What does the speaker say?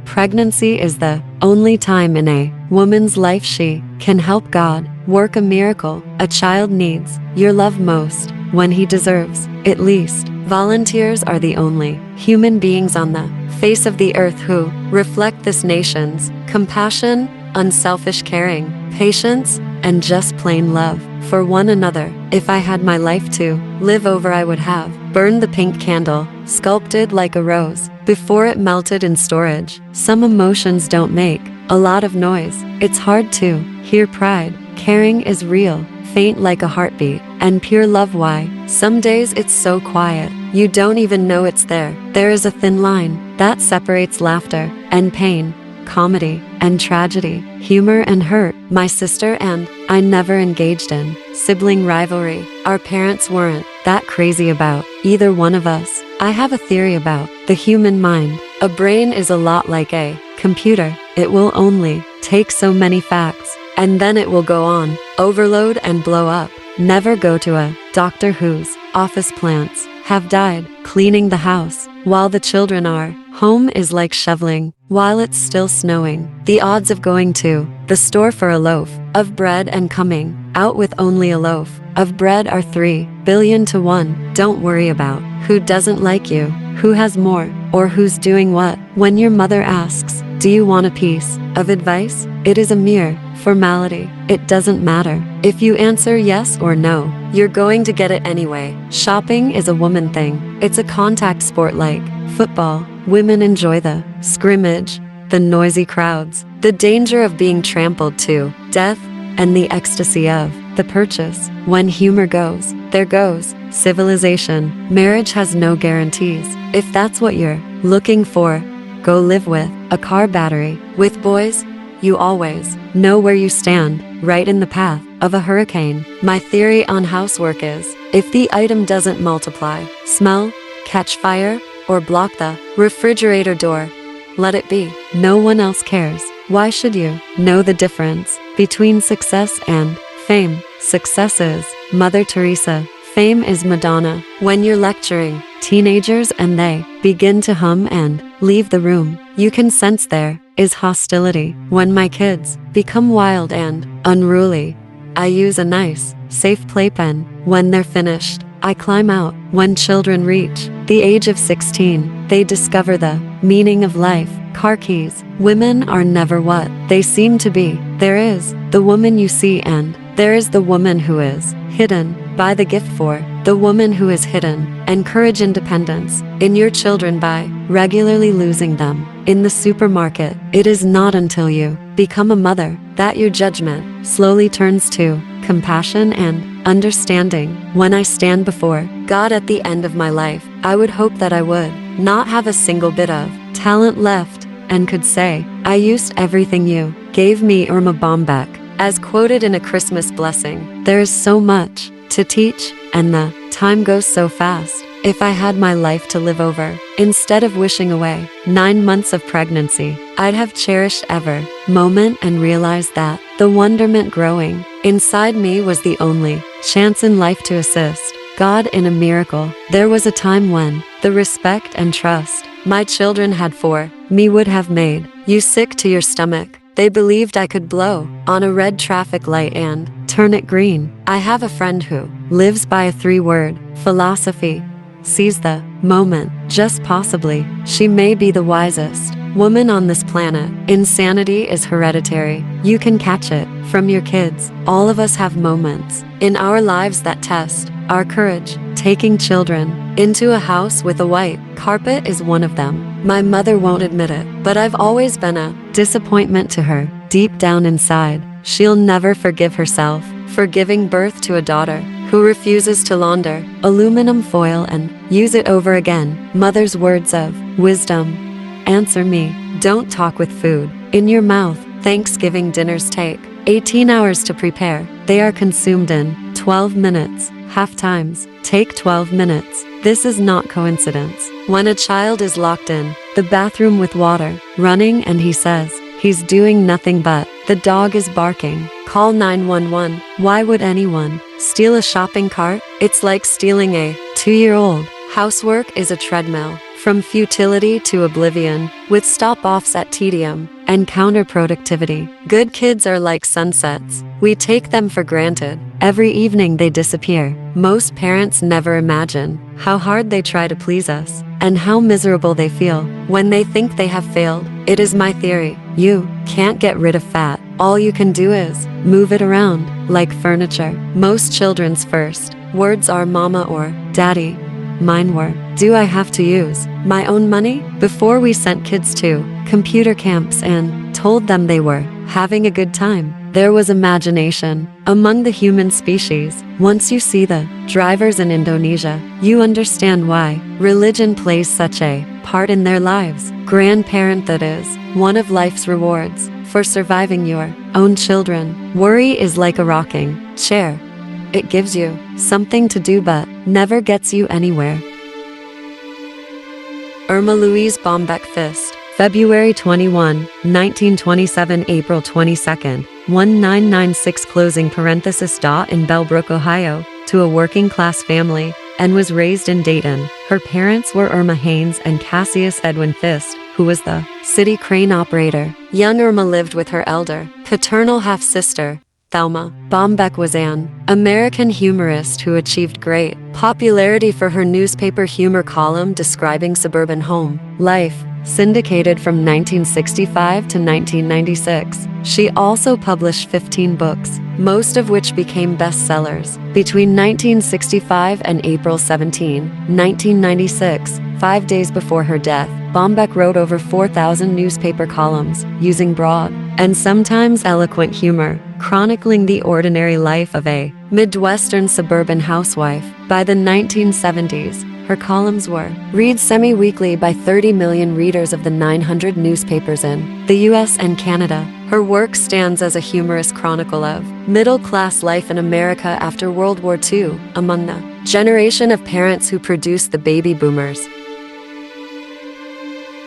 Pregnancy is the only time in a woman's life she can help God work a miracle. A child needs your love most when he deserves it least. Volunteers are the only human beings on the face of the earth who reflect this nation's compassion, unselfish caring, patience, and just plain love for one another. If I had my life to live over, I would have burned the pink candle, sculpted like a rose, before it melted in storage. Some emotions don't make a lot of noise. It's hard to hear pride. Caring is real, faint like a heartbeat, and pure love. Why? Some days it's so quiet, you don't even know it's there. There is a thin line that separates laughter and pain, comedy and tragedy, humor and hurt. My sister and I never engaged in sibling rivalry. Our parents weren't that crazy about either one of us. I have a theory about the human mind. A brain is a lot like a computer. It will only take so many facts, and then it will go on overload and blow up. Never go to a doctor whose office plants have died cleaning the house while the children are home is like shoveling while it's still snowing. The odds of going to the store for a loaf of bread and coming out with only a loaf of bread are 3 billion to 1. Don't worry about who doesn't like you, who has more, or who's doing what. When your mother asks, do you want a piece of advice? It is a mere formality. It doesn't matter if you answer yes or no. You're going to get it anyway. Shopping is a woman thing. It's a contact sport like football. Women enjoy the scrimmage, the noisy crowds, the danger of being trampled to death, and the ecstasy of the purchase. When humor goes, there goes civilization. Marriage has no guarantees. If that's what you're looking for, go live with a car battery. With boys, you always know where you stand, right in the path of a hurricane. My theory on housework is, if the item doesn't multiply, smell, catch fire, or block the refrigerator door, let it be. No one else cares. Why should you know the difference between success and fame? Success is Mother Teresa. Fame is Madonna. When you're lecturing teenagers and they begin to hum and leave the room, you can sense there is hostility. When my kids become wild and unruly, I use a nice, safe playpen. When they're finished, I climb out. When children reach the age of 16, they discover the meaning of life. Car keys. Women are never what they seem to be. There is the woman you see, and there is the woman who is hidden. Buy the gift for the woman who is hidden. Encourage independence in your children by regularly losing them in the supermarket. It is not until you become a mother that your judgment slowly turns to compassion and understanding. When I stand before God at the end of my life, I would hope that I would not have a single bit of talent left and could say, I used everything you gave me. Ermabombeck. As quoted in A Christmas Blessing, there is so much to teach, and the time goes so fast. If I had my life to live over, instead of wishing away 9 months of pregnancy, I'd have cherished every moment and realized that the wonderment growing inside me was the only chance in life to assist God in a miracle. There was a time when the respect and trust my children had for me would have made you sick to your stomach. They believed I could blow on a red traffic light and turn it green. I have a friend who lives by a 3-word philosophy: seize the moment, just possibly. She may be the wisest woman on this planet. Insanity is hereditary. You can catch it from your kids. All of us have moments in our lives that test our courage. Taking children into a house with a white carpet is one of them. My mother won't admit it, but I've always been a disappointment to her. Deep down inside, she'll never forgive herself for giving birth to a daughter who refuses to launder aluminum foil and use it over again. Mother's words of wisdom: answer me. Don't talk with food in your mouth. Thanksgiving dinners take 18 hours to prepare. They are consumed in 12 minutes. Half times take 12 minutes. This is not coincidence. When a child is locked in the bathroom with water running and he says he's doing nothing but the dog is barking, call 911. Why would anyone steal a shopping cart? It's like stealing a 2-year-old. Housework is a treadmill from futility to oblivion, with stop-offs at tedium and counterproductivity. Good kids are like sunsets. We take them for granted. Every evening they disappear. Most parents never imagine how hard they try to please us and how miserable they feel when they think they have failed. It is my theory. You can't get rid of fat. All you can do is move it around like furniture. Most children's first words are mama or daddy. Mine were, do I have to use my own money? Before we sent kids to computer camps and told them they were having a good time, there was imagination among the human species. Once you see the drivers in Indonesia, you understand why religion plays such a part in their lives. Grandparent, that is one of life's rewards for surviving your own children. Worry is like a rocking chair. It gives you something to do but never gets you anywhere. Irma Louise Bombeck Fist, February 21, 1927, April 22, 1996, closing parenthesis. In Bellbrook, Ohio, to a working-class family, and was raised in Dayton. Her parents were Irma Haynes and Cassius Edwin Fist, who was the city crane operator. Young Irma lived with her elder, paternal half-sister, Thelma. Bombeck was an American humorist who achieved great popularity for her newspaper humor column describing suburban home life, syndicated from 1965 to 1996. She also published 15 books, most of which became bestsellers. Between 1965 and April 17, 1996, 5 days before her death, Bombeck wrote over 4,000 newspaper columns, using broad and sometimes eloquent humor, chronicling the ordinary life of a Midwestern suburban housewife. By the 1970s, her columns were read semi-weekly by 30 million readers of the 900 newspapers in the US and Canada. Her work stands as a humorous chronicle of middle-class life in America after World War II, among the generation of parents who produced the baby boomers.